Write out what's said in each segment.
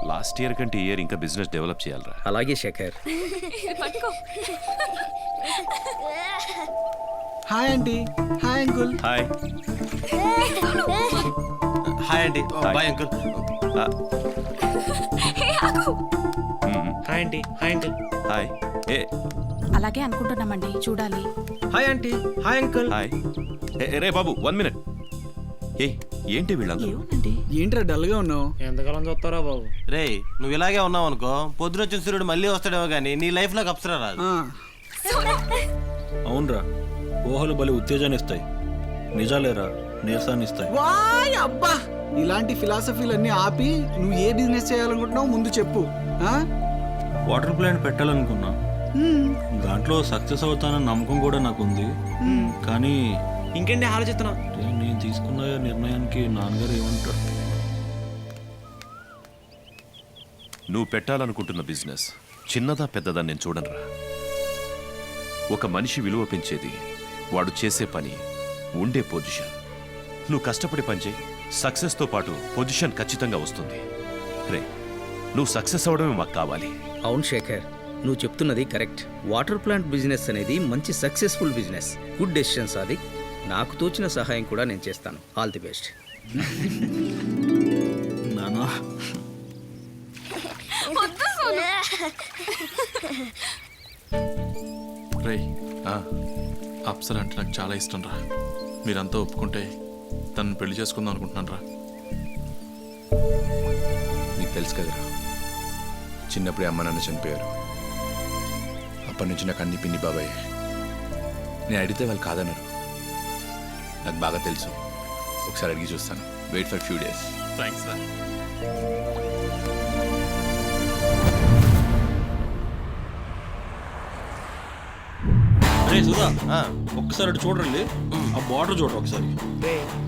Last year కంటే year ఇంకా business develop చేయాలరా. అలాగే Shekhar. Hi aunty. Hi uncle. Hi. Hi అండి. Bye uncle. Hi aunty. Hi uncle. Hi. ఏ అలాగే అనుకుంటున్నామండి, చూడాలి. Hi aunty. Hi uncle. Hi. రే బాబు 1 మినిట్. ఏ ఏంటి వీళ్ళందరూ? ఏమోనండి. ఏంట్రా డల్ గా ఉన్నావు? ఎంతకాలం చూస్తారా బాబు? రే నువ్వు ఇలాగే ఉన్నావు అనుకో, పొద్దున వచ్చిన సూర్యుడు మళ్ళీ వస్తాడేమో కానీ నీ లైఫ్ లోకి అప్సరా రాదు. అవునరా, ఊహలు బలి ఉత్తేజాన్ని ఇస్తాయి, నిజాలేరా నీరసాన్ని ఇస్తాయి. వాయ్ అబ్బా, ఇలాంటి ఫిలాసఫీలన్నీ ఆపి నువ్వు ఏ బిజినెస్ చేయాలనుకుంటున్నావు ముందు చెప్పు. వాటర్ ప్లాంట్ పెట్టాలనుకున్నా, దాంట్లో సక్సెస్ అవుతానన్న నమ్మకం కూడా నాకుంది. కానీ ఇంకేంటి ఆలోచిస్తున్నా? నేను తీసుకున్న నిర్ణయానికి నాన్నగారు ఏమంటారు? నువ్వు పెట్టాలనుకుంటున్న బిజినెస్ చిన్నదా పెద్దదా నేను చూడనురా. ఒక మనిషి విలువ పెంచేది వాడు చేసే పని, ఉండే పొజిషన్. నువ్వు కష్టపడి పనిచేయి, సక్సెస్తో పాటు పొజిషన్ ఖచ్చితంగా వస్తుంది. రే నువ్వు సక్సెస్ అవడమే మాకు కావాలి. అవును శేఖర్, నువ్వు చెప్తున్నది కరెక్ట్. వాటర్ ప్లాంట్ బిజినెస్ అనేది మంచి successful business. Good decision Sadiq. నాకు తోచిన సహాయం కూడా నేను చేస్తాను. All the best. నానా రేయ్, అప్సర అంటే నాకు చాలా ఇష్టం రా. మీరంతా ఒప్పుకుంటే తనను పెళ్లి చేసుకుందాం అనుకుంటున్నాను రా. నీకు తెలుసు కదరా, చిన్నప్పుడే అమ్మ నాన్న చనిపోయారు. అప్పటి నుంచి నాకు అన్ని పిన్ని బాబాయ్. నేను అడిగితే వాళ్ళు కాదన్నారు. నాకు బాగా తెలుసు, ఒకసారి అడిగి చూస్తాను. Wait for few days. Thanks రా. అరే సుధా, ఒక్కసారి అటు చూడండి. ఆ బార్డర్ చూడ ఒకసారి.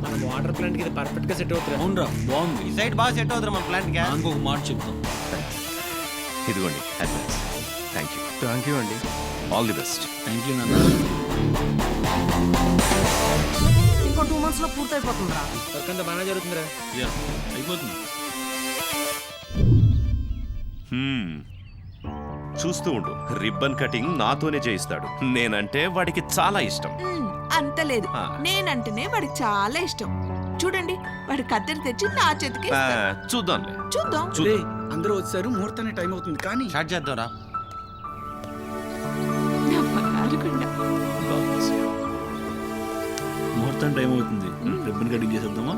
మన వాటర్ ప్లాంట్ కి పర్ఫెక్ట్ గా సెట్ అవుతుంది. అవునరా, బాగుంది. ఈ సైడ్ బాగా సెట్ అవుతుంది మన ప్లాంట్ కి. ఇంకొక మాట చెప్తాం. ఇదిగోండి advance. Thank you. Thank you అండి. All the best. Thank you నాన్న. ఇంకో 2 months లో పూర్తయిపోతుందిరా. వర్క్ అంతా బాగానే జరుగుతుందిరా. అయిపోతుంది. చూస్తూ ఉండు, రిబ్బన్ కటింగ్ నాతోనే చేయిస్తాడు. నేనంటే వాడికి చాలా ఇష్టం. అంత లేదు, నేనంటేనే వాడికి చాలా ఇష్టం. చూడండి, వాడి కత్తెర తెచ్చి నా చేతికి చూద్దాంలే. చూద్దాం. అందరూ వచ్చారు, ముహూర్తానికి టైం అవుతుంది. కానీ స్టార్ట్ చేద్దాంరా. ముహూర్తం టైం అవుతుంది. రిబ్బన్ కటింగ్ చేసేద్దామా?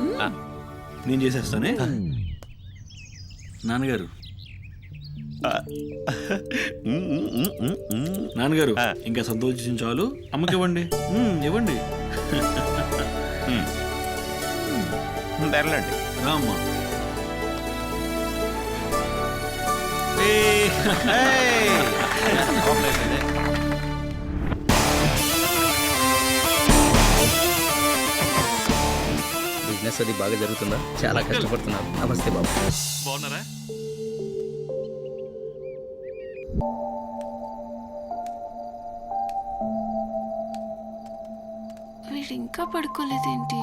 నేను చేసేస్తానే. నాన్నగారు, నాన్నగారు ఇంకా సంతోషించాలు. అమ్మకి ఇవ్వండి, ఇవ్వండి. బెరలండి. రా అమ్మా. బిజినెస్ అది బాగా జరుగుతుందా? చాలా కష్టపడుతున్నారు. నమస్తే బాబు. బాగున్నారా? వీడు ఇంకా పడుకోలేదేంటి?